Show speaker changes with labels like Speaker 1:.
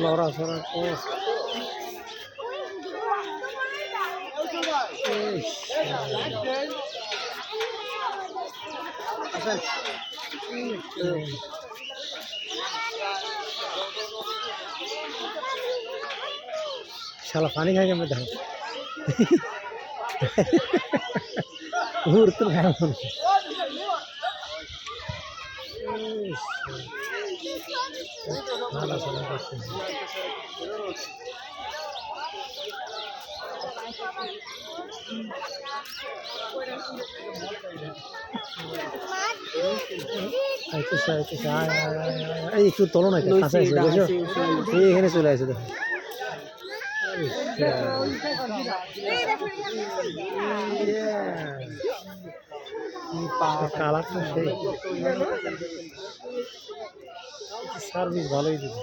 Speaker 1: লড়া সরা পোস্ট শালা পানি খাই কেমন দেখো ঘুরতে খাই ভালো চলে করতে আইতেছে আইতেছে এই একটু তোলো না কাছে এসে দেখো এখানে চলে আসে দেখো কালারটা সেই সার্ভিস ভালোই দিবে